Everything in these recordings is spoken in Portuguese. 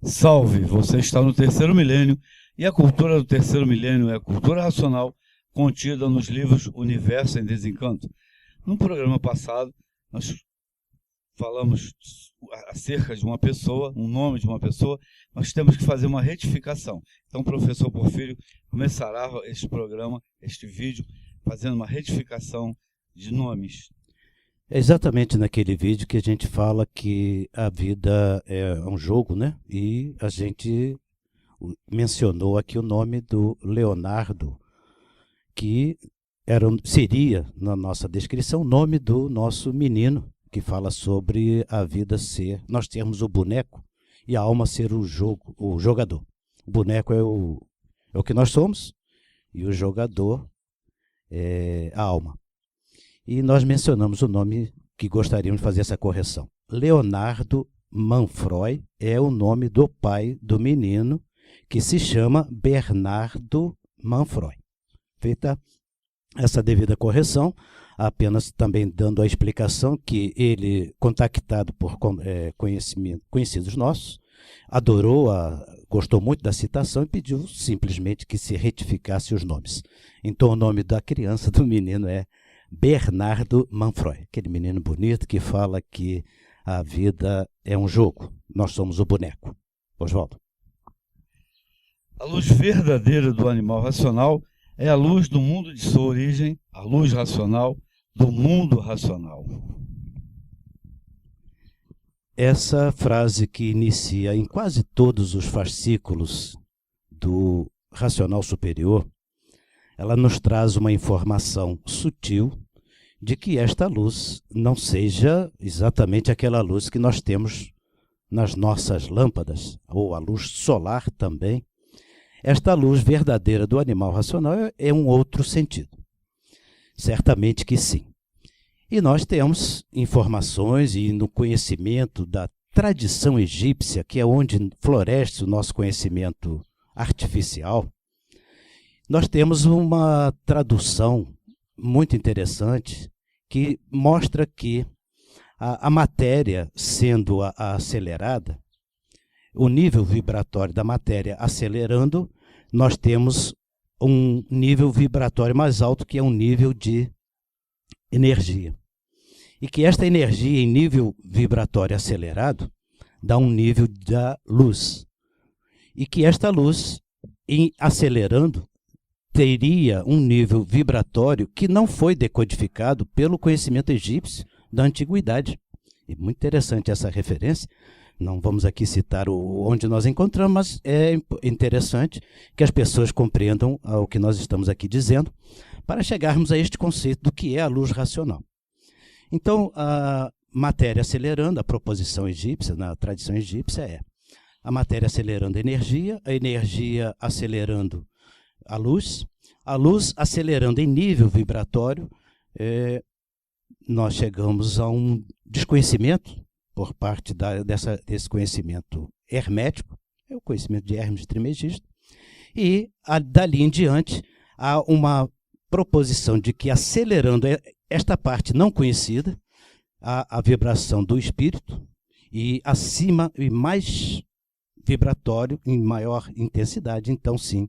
Salve! Você está no terceiro milênio e a cultura do terceiro milênio é a cultura racional contida nos livros Universo em Desencanto. No programa passado, nós falamos acerca de uma pessoa, um nome de uma pessoa, nós temos que fazer uma retificação. Então, o professor Porfírio começará este programa, este vídeo, fazendo uma retificação de nomes. É exatamente naquele vídeo que a gente fala que a vida é um jogo, né? E a gente mencionou aqui o nome do Leonardo, que seria, na nossa descrição, o nome do nosso menino, que fala sobre a vida ser, nós termos o boneco e a alma ser o jogador. O boneco é o que nós somos e o jogador é a alma. E nós mencionamos o nome que gostaríamos de fazer essa correção. Leonardo Manfroy é o nome do pai do menino, que se chama Bernardo Manfroy. Feita essa devida correção, apenas também dando a explicação que ele, contactado por conhecidos nossos, gostou muito da citação e pediu simplesmente que se retificasse os nomes. Então o nome da criança, do menino, é Bernardo Manfroy, aquele menino bonito que fala que a vida é um jogo, nós somos o boneco. Oswaldo. A luz verdadeira do animal racional é a luz do mundo de sua origem, a luz racional do mundo racional. Essa frase que inicia em quase todos os fascículos do Racional Superior, ela nos traz uma informação sutil de que esta luz não seja exatamente aquela luz que nós temos nas nossas lâmpadas, ou a luz solar também. Esta luz verdadeira do animal racional é um outro sentido. Certamente que sim. E nós temos informações e no conhecimento da tradição egípcia, que é onde floresce o nosso conhecimento artificial, nós temos uma tradução muito interessante que mostra que a matéria sendo acelerada, o nível vibratório da matéria acelerando, nós temos um nível vibratório mais alto, que é um nível de energia. E que esta energia em nível vibratório acelerado dá um nível da luz. E que esta luz, em acelerando, teria um nível vibratório que não foi decodificado pelo conhecimento egípcio da antiguidade. É muito interessante essa referência. Não vamos aqui citar onde nós encontramos, mas é interessante que as pessoas compreendam o que nós estamos aqui dizendo para chegarmos a este conceito do que é a luz racional. Então, a matéria acelerando, a proposição egípcia, na tradição egípcia, é a matéria acelerando a energia acelerando a luz acelerando em nível vibratório, nós chegamos a um desconhecimento por parte desse conhecimento hermético, é o conhecimento de Hermes Trismegisto, e dali em diante há uma proposição de que acelerando esta parte não conhecida, a vibração do espírito, e acima e mais vibratório, em maior intensidade, então sim,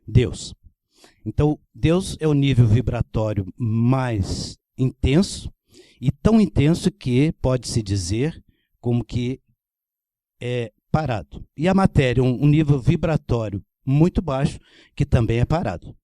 Deus. Então, Deus é o nível vibratório mais intenso, e tão intenso que pode-se dizer como que é parado. E a matéria, um nível vibratório muito baixo, que também é parado.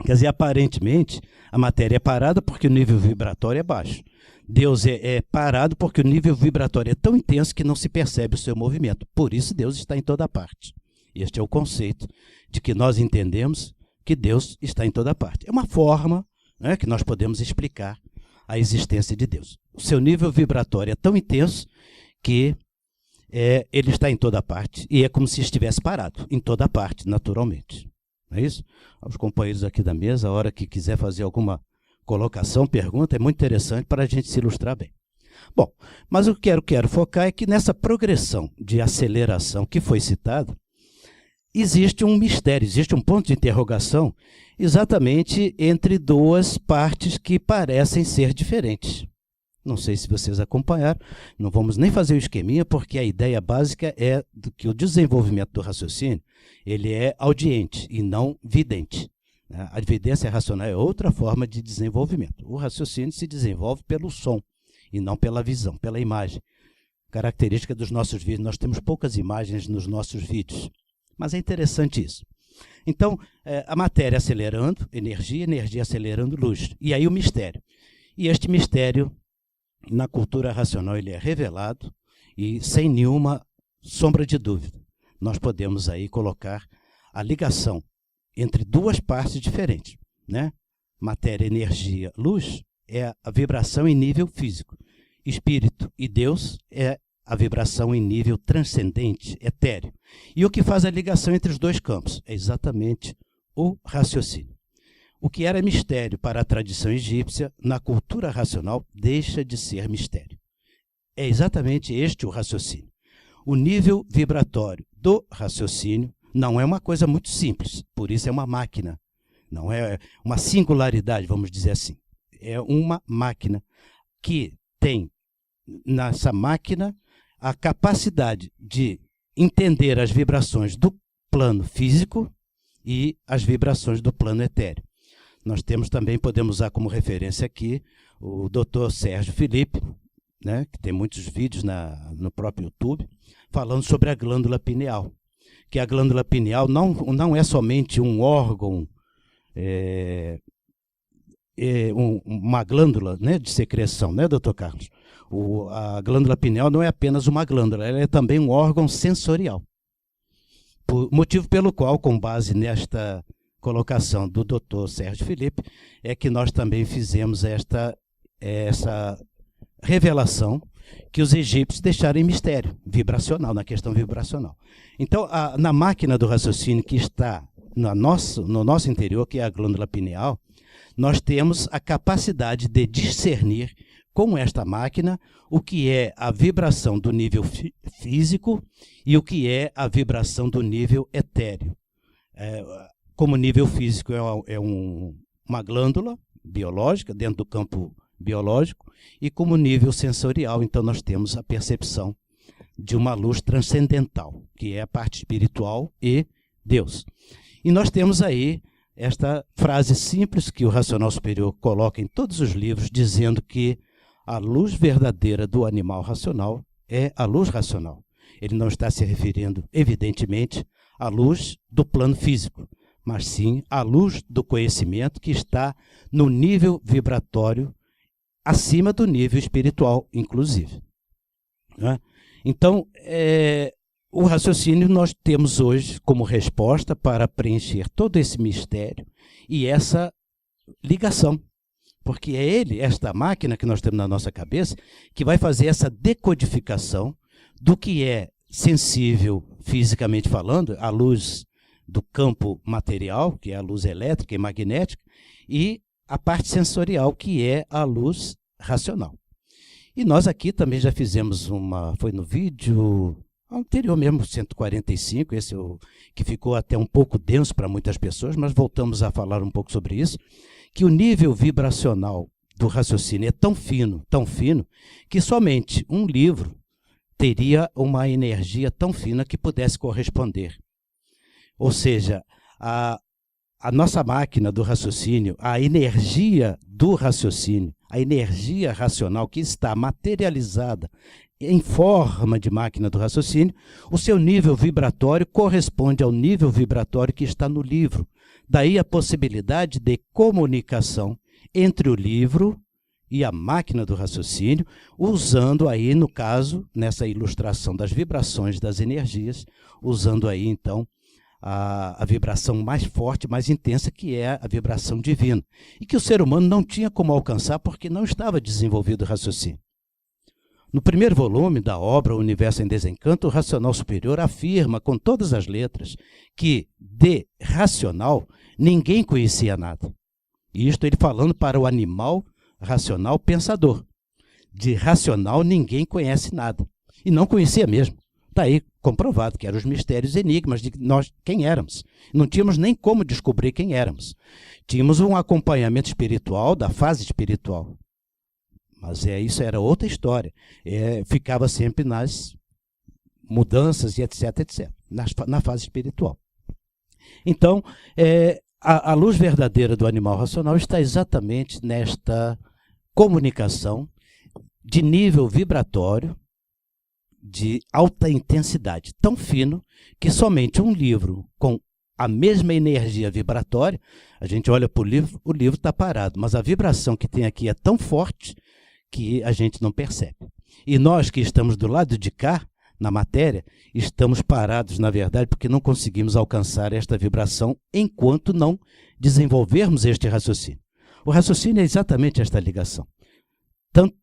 Quer dizer, aparentemente, a matéria é parada porque o nível vibratório é baixo. Deus é parado porque o nível vibratório é tão intenso que não se percebe o seu movimento. Por isso, Deus está em toda parte. Este é o conceito de que nós entendemos que Deus está em toda parte. É uma forma, né, que nós podemos explicar a existência de Deus. O seu nível vibratório é tão intenso que ele está em toda parte e é como se estivesse parado em toda parte, naturalmente. Não é isso? Aos companheiros aqui da mesa, a hora que quiser fazer alguma colocação, pergunta, é muito interessante para a gente se ilustrar bem. Bom, mas o que eu quero focar é que nessa progressão de aceleração que foi citada, existe um mistério, existe um ponto de interrogação exatamente entre duas partes que parecem ser diferentes. Não sei se vocês acompanharam, não vamos nem fazer o esqueminha, porque a ideia básica é que o desenvolvimento do raciocínio ele é audiente e não vidente. A evidência racional é outra forma de desenvolvimento. O raciocínio se desenvolve pelo som e não pela visão, pela imagem. Característica dos nossos vídeos, nós temos poucas imagens nos nossos vídeos, mas é interessante isso. Então, a matéria acelerando, energia acelerando luz, e aí o mistério. E este mistério, na cultura racional, ele é revelado e sem nenhuma sombra de dúvida. Nós podemos aí colocar a ligação entre duas partes diferentes, né? Matéria, energia, luz é a vibração em nível físico. Espírito e Deus é a vibração em nível transcendente, etéreo. E o que faz a ligação entre os dois campos é exatamente o raciocínio. O que era mistério para a tradição egípcia, na cultura racional, deixa de ser mistério. É exatamente este o raciocínio. O nível vibratório do raciocínio não é uma coisa muito simples, por isso é uma máquina. Não é uma singularidade, vamos dizer assim. É uma máquina que tem nessa máquina a capacidade de entender as vibrações do plano físico e as vibrações do plano etéreo. Nós temos também, podemos usar como referência aqui, o Dr. Sérgio Felipe, né, que tem muitos vídeos no próprio YouTube, falando sobre a glândula pineal. Que a glândula pineal não é somente um órgão, uma glândula, né, de secreção, né, doutor Carlos? A glândula pineal não é apenas uma glândula, ela é também um órgão sensorial. Motivo pelo qual, com base nesta colocação do Dr. Sérgio Felipe, é que nós também fizemos essa revelação que os egípcios deixaram em mistério vibracional, na questão vibracional. Então, na máquina do raciocínio que está no nosso interior, que é a glândula pineal, nós temos a capacidade de discernir com esta máquina o que é a vibração do nível físico e o que é a vibração do nível etéreo. Como nível físico é uma glândula biológica dentro do campo biológico, e como nível sensorial, então nós temos a percepção de uma luz transcendental, que é a parte espiritual e Deus. E nós temos aí esta frase simples que o Racional Superior coloca em todos os livros, dizendo que a luz verdadeira do animal racional é a luz racional. Ele não está se referindo, evidentemente, à luz do plano físico, mas sim à luz do conhecimento que está no nível vibratório acima do nível espiritual, inclusive. Né? Então, o raciocínio nós temos hoje como resposta para preencher todo esse mistério e essa ligação. Porque é esta máquina que nós temos na nossa cabeça, que vai fazer essa decodificação do que é sensível, fisicamente falando, a luz do campo material, que é a luz elétrica e magnética, e a parte sensorial, que é a luz racional. E nós aqui também já fizemos foi no vídeo anterior mesmo, 145, esse que ficou até um pouco denso para muitas pessoas, mas voltamos a falar um pouco sobre isso, que o nível vibracional do raciocínio é tão fino, que somente um livro teria uma energia tão fina que pudesse corresponder. Ou seja, a nossa máquina do raciocínio, a energia do raciocínio, a energia racional que está materializada em forma de máquina do raciocínio, o seu nível vibratório corresponde ao nível vibratório que está no livro. Daí a possibilidade de comunicação entre o livro e a máquina do raciocínio, usando aí, no caso, nessa ilustração das vibrações das energias, usando aí, então, a vibração mais forte, mais intensa, que é a vibração divina, e que o ser humano não tinha como alcançar porque não estava desenvolvido o raciocínio. No primeiro volume da obra O Universo em Desencanto, o Racional Superior afirma com todas as letras que de racional ninguém conhecia nada. E isto ele falando para o animal racional pensador. De racional ninguém conhece nada. E não conhecia mesmo. Está aí comprovado que eram os mistérios e enigmas de nós quem éramos. Não tínhamos nem como descobrir quem éramos. Tínhamos um acompanhamento espiritual, da fase espiritual. Mas isso era outra história. Ficava sempre nas mudanças e etc, etc, na fase espiritual. Então, a luz verdadeira do animal racional está exatamente nesta comunicação de nível vibratório, de alta intensidade, tão fino que somente um livro com a mesma energia vibratória, a gente olha para o livro está parado, mas a vibração que tem aqui é tão forte que a gente não percebe. E nós que estamos do lado de cá, na matéria, estamos parados, na verdade, porque não conseguimos alcançar esta vibração enquanto não desenvolvermos este raciocínio. O raciocínio é exatamente esta ligação,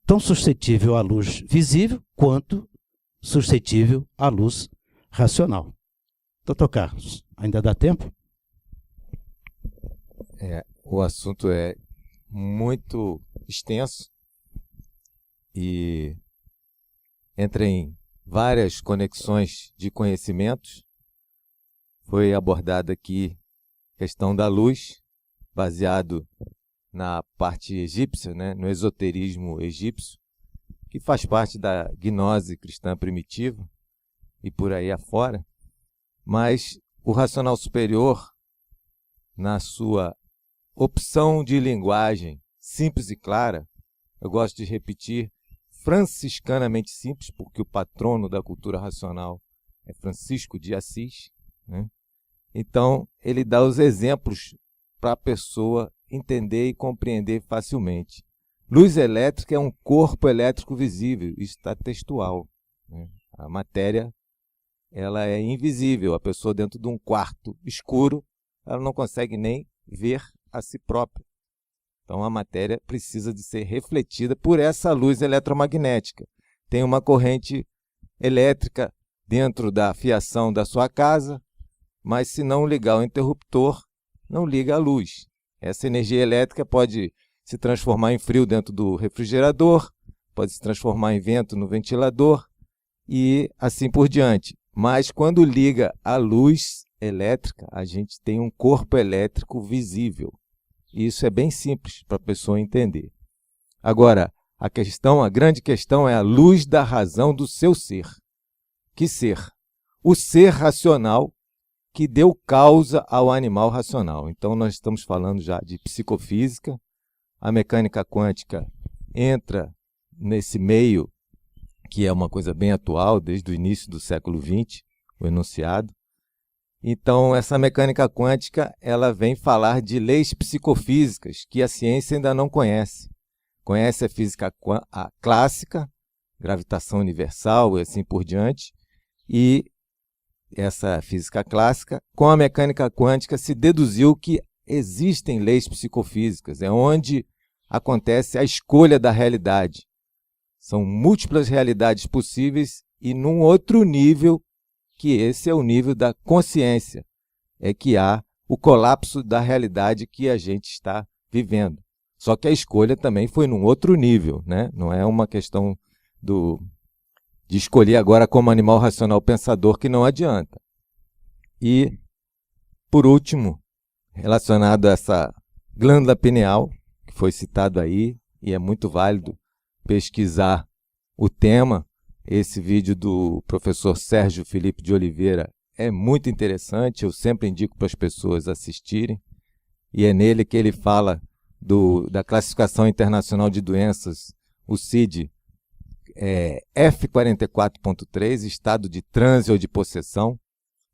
tão suscetível à luz visível quanto suscetível à luz racional. Doutor Carlos, ainda dá tempo? O assunto é muito extenso e entra em várias conexões de conhecimentos. Foi abordada aqui a questão da luz, baseado na parte egípcia, né, no esoterismo egípcio, que faz parte da gnose cristã primitiva e por aí afora. Mas o racional superior, na sua opção de linguagem simples e clara, eu gosto de repetir, franciscanamente simples, porque o patrono da cultura racional é Francisco de Assis, né? Então, ele dá os exemplos para a pessoa entender e compreender facilmente. Luz elétrica é um corpo elétrico visível, isso está textual, né? A matéria, ela é invisível. A pessoa dentro de um quarto escuro, ela não consegue nem ver a si própria. Então a matéria precisa de ser refletida por essa luz eletromagnética. Tem uma corrente elétrica dentro da fiação da sua casa, mas se não ligar o interruptor, não liga a luz. Essa energia elétrica pode se transformar em frio dentro do refrigerador, pode se transformar em vento no ventilador e assim por diante. Mas quando liga a luz elétrica, a gente tem um corpo elétrico visível. Isso é bem simples para a pessoa entender. Agora, a grande questão é a luz da razão do seu ser. Que ser? O ser racional que deu causa ao animal racional. Então, nós estamos falando já de psicofísica. A mecânica quântica entra nesse meio, que é uma coisa bem atual, desde o início do século XX, o enunciado. Então, essa mecânica quântica, ela vem falar de leis psicofísicas que a ciência ainda não conhece. Conhece a física clássica, gravitação universal e assim por diante, e essa física clássica, com a mecânica quântica, se deduziu que existem leis psicofísicas, é onde acontece a escolha da realidade. São múltiplas realidades possíveis e num outro nível, que esse é o nível da consciência, é que há o colapso da realidade que a gente está vivendo. Só que a escolha também foi num outro nível, né? Não é uma questão de escolher agora como animal racional pensador, que não adianta. E, por último, relacionado a essa glândula pineal, que foi citado aí, e é muito válido pesquisar o tema. Esse vídeo do professor Sérgio Felipe de Oliveira é muito interessante, eu sempre indico para as pessoas assistirem, e é nele que ele fala da classificação internacional de doenças, o CID, F44.3, estado de transe ou de possessão,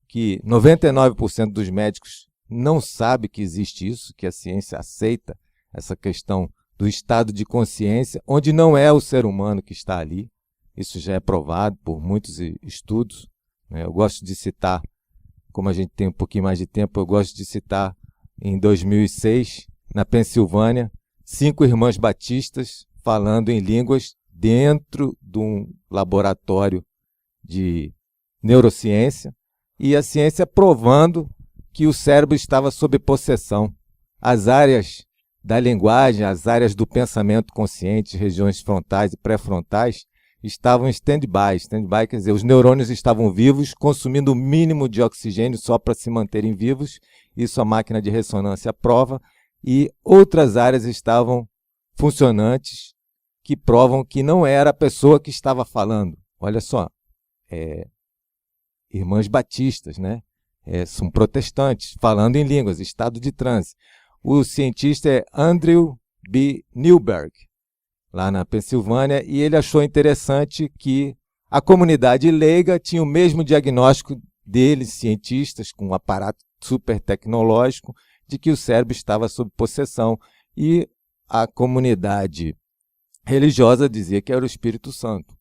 que 99% dos médicos não sabe que existe isso, que a ciência aceita essa questão do estado de consciência, onde não é o ser humano que está ali. Isso já é provado por muitos estudos, né? Eu gosto de citar, como a gente tem um pouquinho mais de tempo, eu gosto de citar em 2006, na Pensilvânia, 5 irmãs batistas falando em línguas dentro de um laboratório de neurociência, e a ciência provando que o cérebro estava sob possessão. As áreas da linguagem, as áreas do pensamento consciente, regiões frontais e pré-frontais, estavam em stand-by. Stand-by quer dizer, os neurônios estavam vivos, consumindo o mínimo de oxigênio só para se manterem vivos. Isso a máquina de ressonância prova. E outras áreas estavam funcionantes, que provam que não era a pessoa que estava falando. Olha só, irmãs batistas, né? São protestantes, falando em línguas, estado de transe. O cientista é Andrew B. Newberg, lá na Pensilvânia, e ele achou interessante que a comunidade leiga tinha o mesmo diagnóstico deles, cientistas, com um aparato super tecnológico, de que o cérebro estava sob possessão. E a comunidade religiosa dizia que era o Espírito Santo.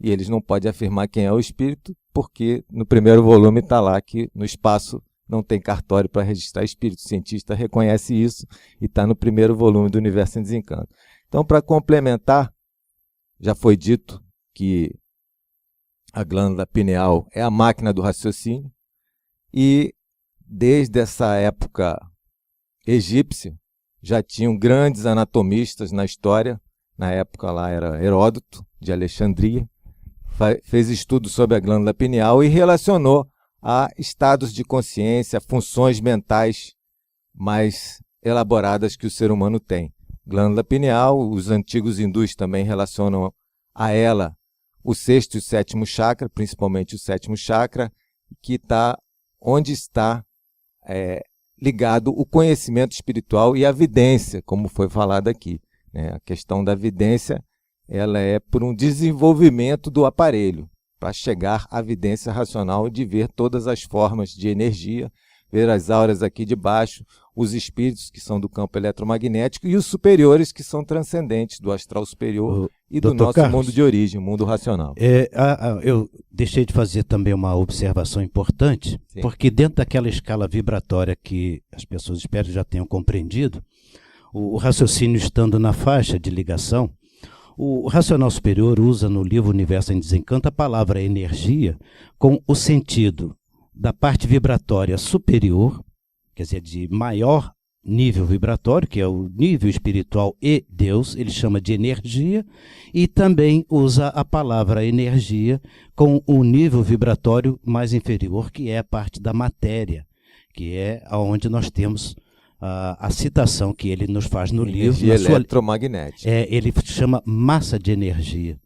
E eles não podem afirmar quem é o Espírito, porque no primeiro volume está lá que no espaço não tem cartório para registrar espírito. O cientista reconhece isso e está no primeiro volume do Universo em Desencanto. Então, para complementar, já foi dito que a glândula pineal é a máquina do raciocínio e desde essa época egípcia já tinham grandes anatomistas na história. Na época lá era Heródoto, de Alexandria, fez estudo sobre a glândula pineal e relacionou a estados de consciência, funções mentais mais elaboradas que o ser humano tem. Glândula pineal, os antigos hindus também relacionam a ela o sexto e o sétimo chakra, principalmente o sétimo chakra, que está onde está ligado o conhecimento espiritual e a vidência, como foi falado aqui. A questão da vidência ela é por um desenvolvimento do aparelho, para chegar à vidência racional de ver todas as formas de energia, ver as auras aqui de baixo, os espíritos que são do campo eletromagnético e os superiores que são transcendentes do astral superior e do nosso Carlos, mundo de origem, o mundo racional. Eu deixei de fazer também uma observação importante, Sim. Porque dentro daquela escala vibratória que as pessoas espero já tenham compreendido, o raciocínio estando na faixa de ligação, o racional superior usa no livro Universo em Desencanto a palavra energia com o sentido da parte vibratória superior, quer dizer, de maior nível vibratório, que é o nível espiritual e Deus, ele chama de energia, e também usa a palavra energia com o nível vibratório mais inferior, que é a parte da matéria, que é onde nós temos a citação que ele nos faz no livro. Energia eletromagnética. Ele chama massa de energia.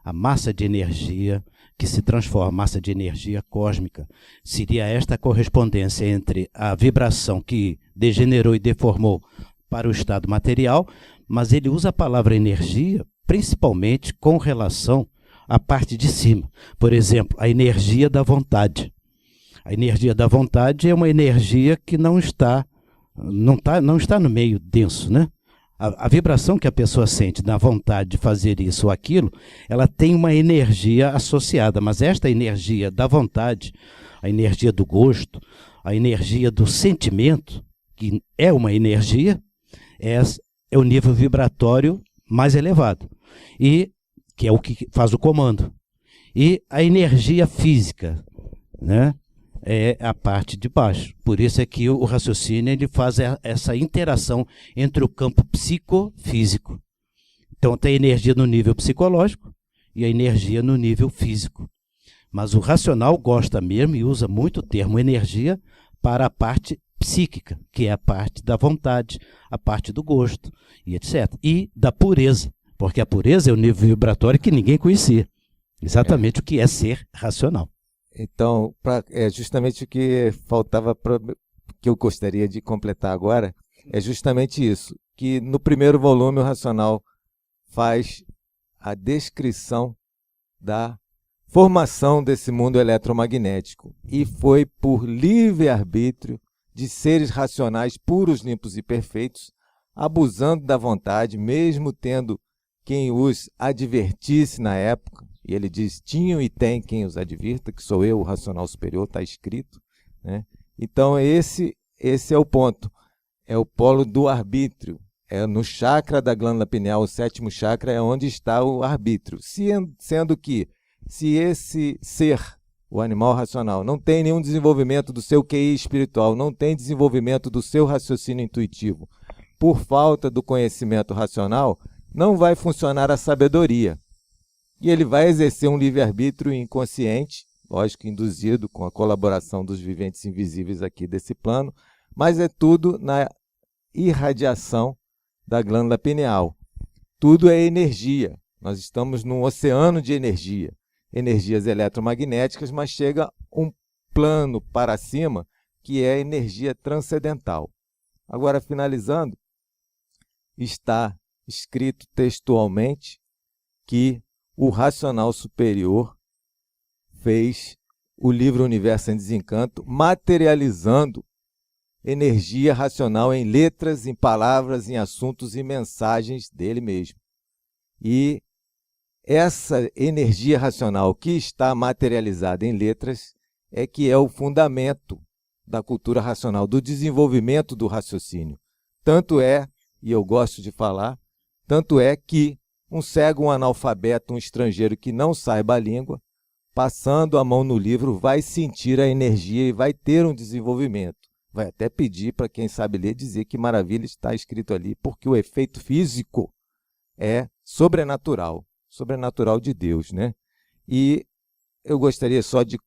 A massa de energia que se transforma, massa de energia cósmica. Seria esta a correspondência entre a vibração que degenerou e deformou para o estado material, mas ele usa a palavra energia principalmente com relação à parte de cima. Por exemplo, a energia da vontade. A energia da vontade é uma energia que não está no meio denso, né? A vibração que a pessoa sente na vontade de fazer isso ou aquilo, ela tem uma energia associada, mas esta energia da vontade, a energia do gosto, a energia do sentimento, que é uma energia, é o nível vibratório mais elevado, e que é o que faz o comando. E a energia física, né? É a parte de baixo. Por isso é que o raciocínio ele faz essa interação entre o campo psicofísico. Então tem energia no nível psicológico e a energia no nível físico. Mas o racional gosta mesmo e usa muito o termo energia para a parte psíquica, que é a parte da vontade, a parte do gosto, e etc. E da pureza, porque a pureza é o nível vibratório que ninguém conhecia. Exatamente o que é ser racional. Então, justamente o que faltava, que eu gostaria de completar agora, é justamente isso, que no primeiro volume o Racional faz a descrição da formação desse mundo eletromagnético. E foi por livre-arbítrio de seres racionais puros, limpos e perfeitos, abusando da vontade, mesmo tendo quem os advertisse na época. E ele diz, tinham e tem quem os advirta, que sou eu, o racional superior, está escrito. Né? Então esse é o ponto, é o polo do arbítrio. É no chakra da glândula pineal, o sétimo chakra, é onde está o arbítrio. Sendo que, se esse ser, o animal racional, não tem nenhum desenvolvimento do seu QI espiritual, não tem desenvolvimento do seu raciocínio intuitivo, por falta do conhecimento racional, não vai funcionar a sabedoria. E ele vai exercer um livre-arbítrio inconsciente, lógico, induzido com a colaboração dos viventes invisíveis aqui desse plano, mas é tudo na irradiação da glândula pineal. tudo é energia. Nós estamos num oceano de energia, energias eletromagnéticas, mas chega um plano para cima que é energia transcendental. Agora, finalizando, está escrito textualmente que o racional superior fez o livro Universo em Desencanto, materializando energia racional em letras, em palavras, em assuntos e mensagens dele mesmo. E essa energia racional que está materializada em letras é que é o fundamento da cultura racional, do desenvolvimento do raciocínio. Tanto é, e eu gosto de falar, tanto é que um cego, um analfabeto, um estrangeiro que não saiba a língua, passando a mão no livro, vai sentir a energia e vai ter um desenvolvimento. Vai até pedir para quem sabe ler dizer que maravilha está escrito ali, porque o efeito físico é sobrenatural, sobrenatural de Deus, né? E eu gostaria só de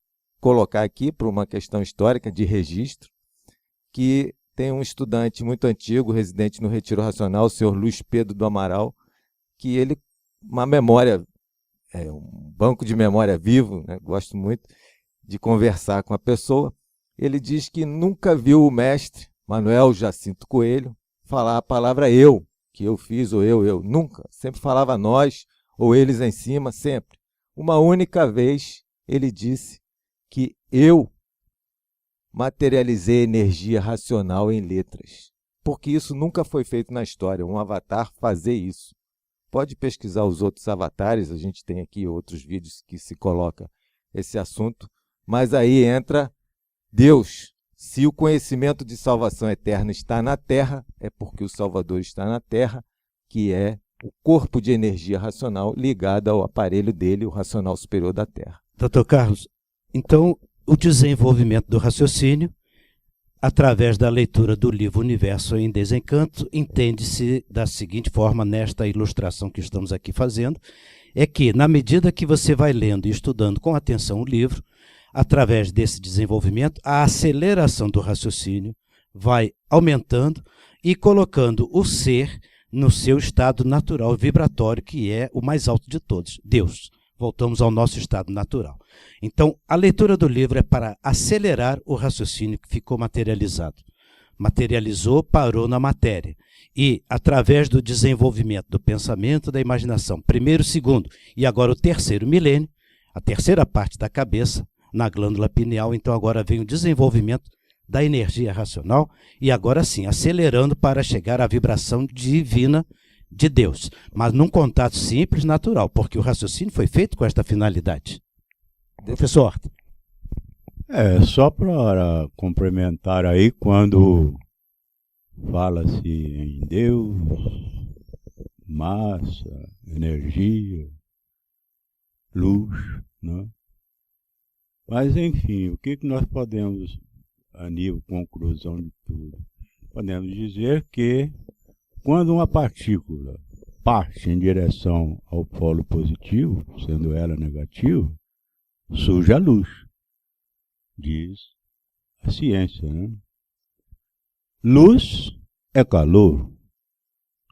colocar aqui, por uma questão histórica de registro, que tem um estudante muito antigo, residente no Retiro Racional, o senhor Luiz Pedro do Amaral, que ele, uma memória, um banco de memória vivo, né? Gosto muito de conversar com a pessoa. Ele diz que nunca viu o mestre Manuel Jacinto Coelho falar a palavra eu, que eu fiz ou eu, nunca. Sempre falava nós ou eles em cima, sempre. Uma única vez ele disse que eu materializei energia racional em letras, porque isso nunca foi feito na história, um avatar fazer isso. Pode pesquisar os outros avatares, a gente tem aqui outros vídeos que se coloca esse assunto, mas aí entra Deus. Se o conhecimento de salvação eterna está na Terra, é porque o Salvador está na Terra, que é o corpo de energia racional ligado ao aparelho dele, o racional superior da Terra. Dr. Carlos, então o desenvolvimento do raciocínio, através da leitura do livro Universo em Desencanto, entende-se da seguinte forma, nesta ilustração que estamos aqui fazendo, é que, na medida que você vai lendo e estudando com atenção o livro, através desse desenvolvimento, a aceleração do raciocínio vai aumentando e colocando o ser no seu estado natural vibratório, que é o mais alto de todos, Deus. Voltamos ao nosso estado natural. Então, a leitura do livro é para acelerar o raciocínio que ficou materializado. Materializou, parou na matéria. E, através do desenvolvimento do pensamento, da imaginação, primeiro, segundo e agora o terceiro milênio, a terceira parte da cabeça, na glândula pineal, então agora vem o desenvolvimento da energia racional e agora sim, acelerando para chegar à vibração divina de Deus, mas num contato simples, natural, porque o raciocínio foi feito com esta finalidade. Professor Horta. Só para complementar aí, quando fala-se em Deus, massa, energia, luz, né? Mas, enfim, o que nós podemos, a nível de conclusão de tudo, podemos dizer que quando uma partícula parte em direção ao polo positivo, sendo ela negativa, surge a luz, diz a ciência, né? Luz é calor,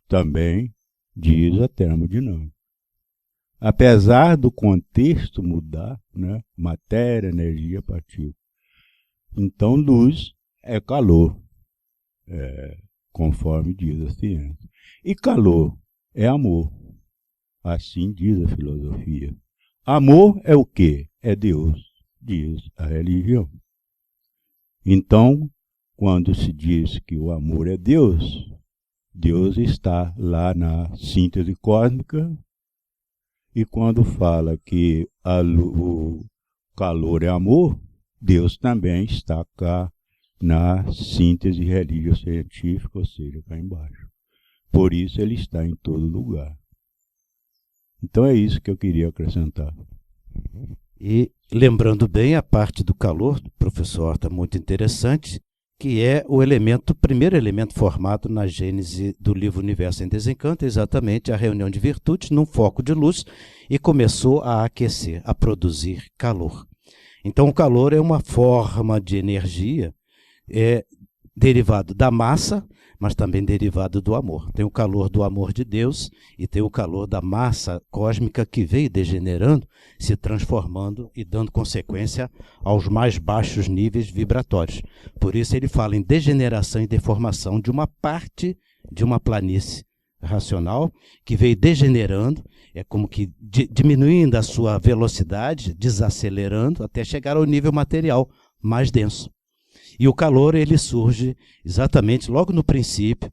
também diz a termodinâmica. Apesar do contexto mudar, né? Matéria, energia, partícula. Então, luz é calor, conforme diz a ciência. E calor é amor, assim diz a filosofia. Amor é o quê? É Deus, diz a religião. Então, quando se diz que o amor é Deus, Deus está lá na síntese cósmica. E quando fala que o calor é amor, Deus também está cá na síntese religio-científica, ou seja, cá embaixo. Por isso ele está em todo lugar. Então é isso que eu queria acrescentar. E lembrando bem a parte do calor, do professor Horta, muito interessante, que é o primeiro elemento formado na gênese do livro Universo em Desencanto, exatamente a reunião de virtudes num foco de luz, e começou a aquecer, a produzir calor. Então o calor é uma forma de energia derivado da massa, mas também derivado do amor. Tem o calor do amor de Deus e tem o calor da massa cósmica que veio degenerando, se transformando e dando consequência aos mais baixos níveis vibratórios. Por isso ele fala em degeneração e deformação de uma parte de uma planície racional que veio degenerando, é como que diminuindo a sua velocidade, desacelerando até chegar ao nível material mais denso. E o calor ele surge exatamente logo no princípio,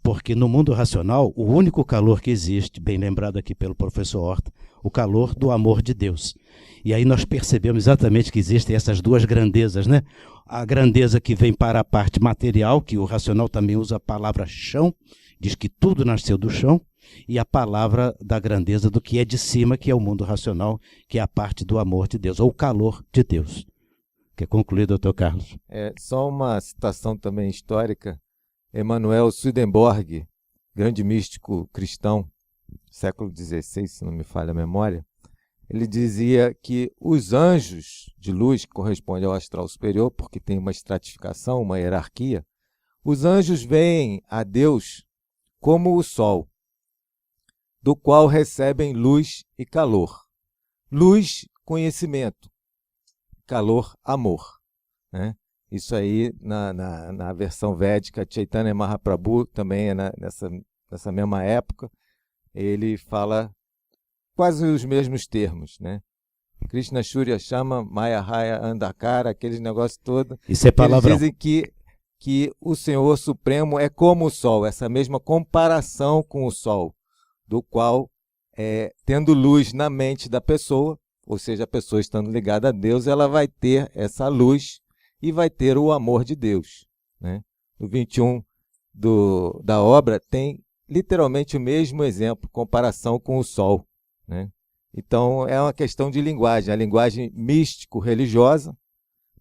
porque no mundo racional o único calor que existe, bem lembrado aqui pelo professor Horta, o calor do amor de Deus. E aí nós percebemos exatamente que existem essas duas grandezas, né? A grandeza que vem para a parte material, que o racional também usa a palavra chão, diz que tudo nasceu do chão, e a palavra da grandeza do que é de cima, que é o mundo racional, que é a parte do amor de Deus, ou o calor de Deus. Quer concluir, doutor Carlos? Só uma citação também histórica. Emanuel Swedenborg, grande místico cristão, século XVI, se não me falha a memória, ele dizia que os anjos de luz, que correspondem ao astral superior, porque tem uma estratificação, uma hierarquia, os anjos veem a Deus como o sol, do qual recebem luz e calor. Luz, conhecimento. Calor, amor. Né? Isso aí, na versão védica, Chaitanya Mahaprabhu, também é nessa mesma época, ele fala quase os mesmos termos. Né? Krishna Shurya Shama, Maya Raya Andhakara, aqueles negócios todos. Isso é palavrão. Eles dizem que o Senhor Supremo é como o Sol, essa mesma comparação com o Sol, do qual, tendo luz na mente da pessoa, ou seja, a pessoa estando ligada a Deus, ela vai ter essa luz e vai ter o amor de Deus. Né? No 21 da obra tem literalmente o mesmo exemplo, comparação com o Sol. Né? Então é uma questão de linguagem, a linguagem místico-religiosa.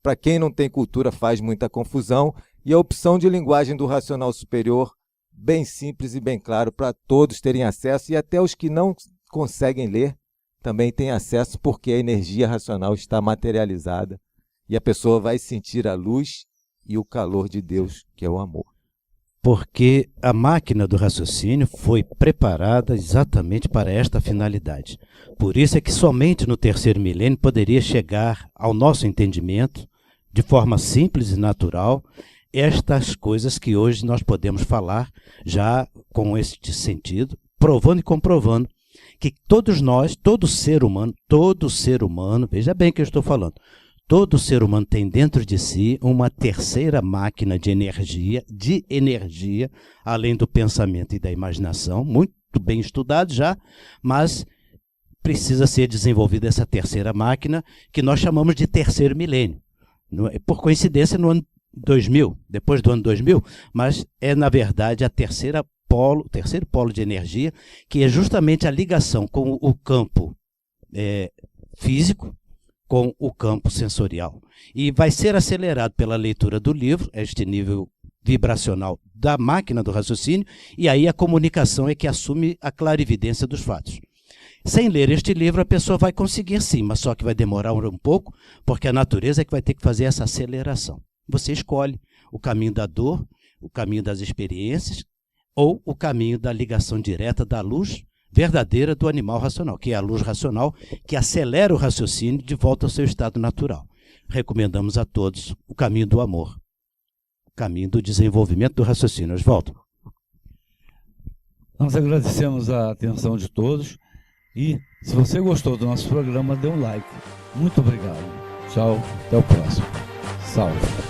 Para quem não tem cultura faz muita confusão, e a opção de linguagem do racional superior, bem simples e bem claro, para todos terem acesso, e até os que não conseguem ler, também tem acesso, porque a energia racional está materializada e a pessoa vai sentir a luz e o calor de Deus, que é o amor. Porque a máquina do raciocínio foi preparada exatamente para esta finalidade. Por isso é que somente no terceiro milênio poderia chegar ao nosso entendimento, de forma simples e natural, estas coisas que hoje nós podemos falar já com este sentido, provando e comprovando que todos nós, todo ser humano, veja bem o que eu estou falando, todo ser humano tem dentro de si uma terceira máquina de energia, além do pensamento e da imaginação, muito bem estudado já, mas precisa ser desenvolvida essa terceira máquina, que nós chamamos de terceiro milênio. Por coincidência, no ano 2000, depois do ano 2000, mas é, na verdade, o terceiro polo de energia, que é justamente a ligação com o campo físico, com o campo sensorial. E vai ser acelerado pela leitura do livro, este nível vibracional da máquina do raciocínio, e aí a comunicação é que assume a clarividência dos fatos. Sem ler este livro, a pessoa vai conseguir sim, mas só que vai demorar um pouco, porque a natureza é que vai ter que fazer essa aceleração. Você escolhe o caminho da dor, o caminho das experiências, ou o caminho da ligação direta da luz verdadeira do animal racional, que é a luz racional, que acelera o raciocínio de volta ao seu estado natural. Recomendamos a todos o caminho do amor, o caminho do desenvolvimento do raciocínio. Osvaldo. Nós agradecemos a atenção de todos e, se você gostou do nosso programa, dê um like. Muito obrigado. Tchau, até o próximo. Salve.